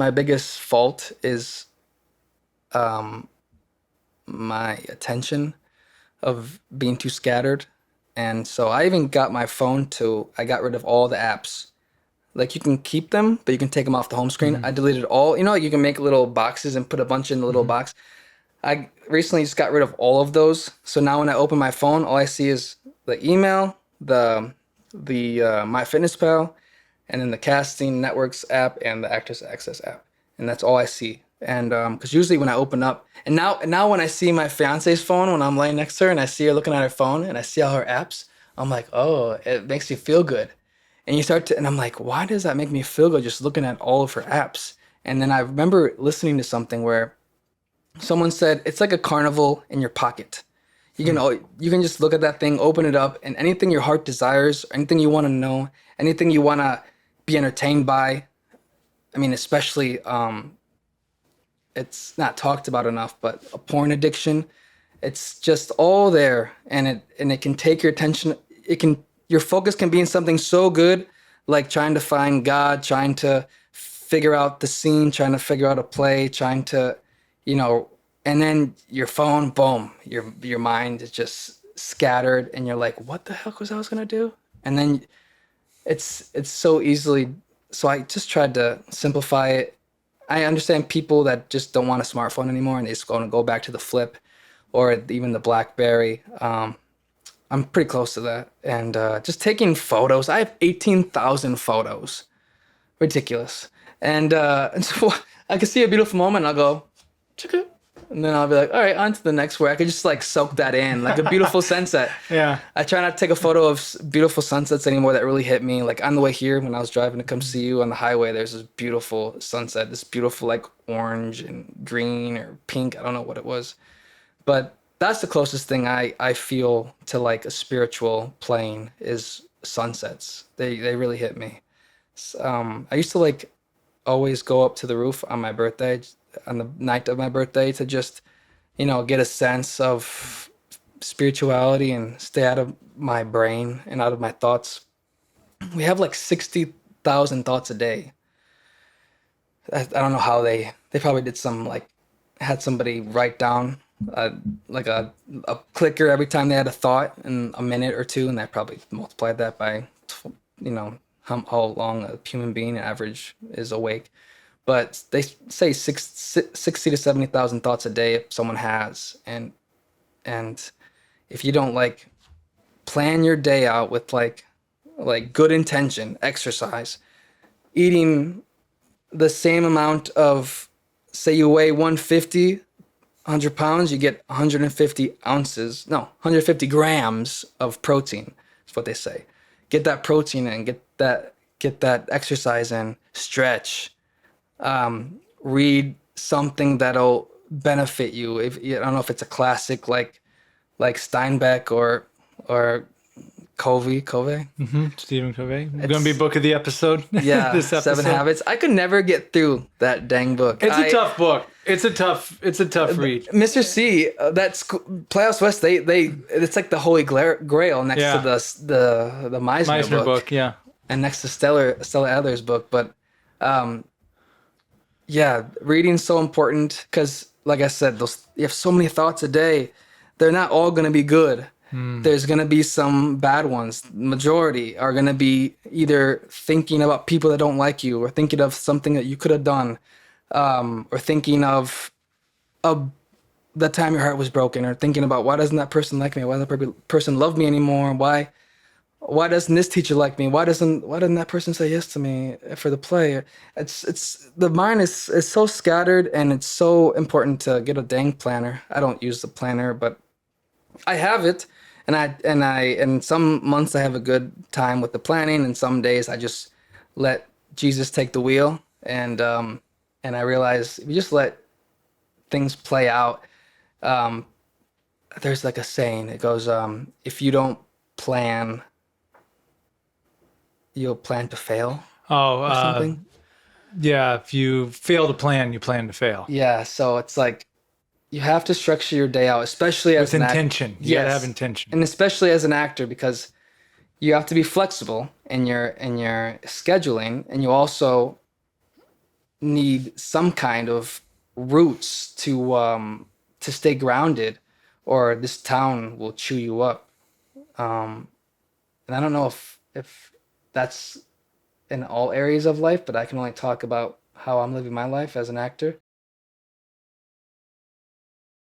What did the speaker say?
my biggest fault is um, my attention of being too scattered. And so I even got my phone I got rid of all the apps. Like you can keep them, but you can take them off the home screen. Mm-hmm. I deleted all, like you can make little boxes and put a bunch in the little Mm-hmm. box. I recently just got rid of all of those. So now when I open my phone, all I see is the email, the MyFitnessPal, and then the Casting Networks app and the Actors Access app, and that's all I see. And because usually when I open up, and now when I see my fiance's phone when I'm laying next to her and I see her looking at her phone and I see all her apps, I'm like, oh, it makes you feel good. And and I'm like, why does that make me feel good just looking at all of her apps? And then I remember listening to something where someone said it's like a carnival in your pocket. You can just look at that thing, open it up, and anything your heart desires, anything you want to know, anything you want to be entertained by. I mean, especially it's not talked about enough, but a porn addiction, it's just all there, and it can take your attention. Your focus can be in something so good, like trying to find God, trying to figure out the scene, trying to figure out a play, trying to, you know, and then your phone, boom, your mind is just scattered, and you're like, what the heck was I gonna do? And then it's so easily. So I just tried to simplify it. I understand people that just don't want a smartphone anymore and they just want to go back to the flip or even the BlackBerry. I'm pretty close to that. And just taking photos. I have 18,000 photos. Ridiculous. And so I can see a beautiful moment and I'll go, chicka. And then I'll be like, all right, on to the next where I could just like soak that in, like a beautiful sunset. Yeah. I try not to take a photo of beautiful sunsets anymore that really hit me. Like on the way here, when I was driving to come see you on the highway, there's this beautiful sunset, this beautiful like orange and green or pink. I don't know what it was. But that's the closest thing I feel to like a spiritual plane is sunsets. They really hit me. I used to like always go up to the roof on my birthday, on the night of my birthday, to just, get a sense of spirituality and stay out of my brain and out of my thoughts. We have like 60,000 thoughts a day. I don't know how they probably did some like had somebody write down like a clicker every time they had a thought in a minute or two, and they probably multiplied that by how long a human being average is awake. But they say 60 to 70,000 thoughts a day if someone has, and if you don't like plan your day out with like good intention, exercise, eating the same amount of, say you weigh 150, 100 pounds, you get 150 ounces, no, 150 grams of protein. That's what they say. Get that protein in, get that exercise in, stretch, read something that'll benefit you. If I don't know if it's a classic like Steinbeck or Covey. Mm-hmm. Stephen Covey. Going to be book of the episode. Yeah, This episode. 7 Habits. I could never get through that dang book. It's a tough book. It's a tough read. Mr. C, that's Playoffs West. They it's like the Holy Grail next to the Meisner book. Yeah, and next to Stella Adler's book. But yeah, reading's so important because, like I said, you have so many thoughts a day. They're not all going to be good. There's going to be some bad ones. Majority are going to be either thinking about people that don't like you, or thinking of something that you could have done, or thinking of the time your heart was broken, or thinking about why doesn't that person like me? Why doesn't that person love me anymore? Why doesn't this teacher like me? Why doesn't that person say yes to me for the play? It's the mind is so scattered, and it's so important to get a dang planner. I don't use the planner, but I have it. And some months I have a good time with the planning, and some days I just let Jesus take the wheel. And I realize if you just let things play out, there's like a saying. It goes, if you don't plan, you'll plan to fail. Oh, or something. Yeah. If you fail to plan, you plan to fail. Yeah. So it's like, you have to structure your day out, especially as with intention. You gotta have intention, and especially as an actor, because you have to be flexible in your scheduling, and you also need some kind of roots to stay grounded, or this town will chew you up. Um, and I don't know if that's in all areas of life, but I can only talk about how I'm living my life as an actor.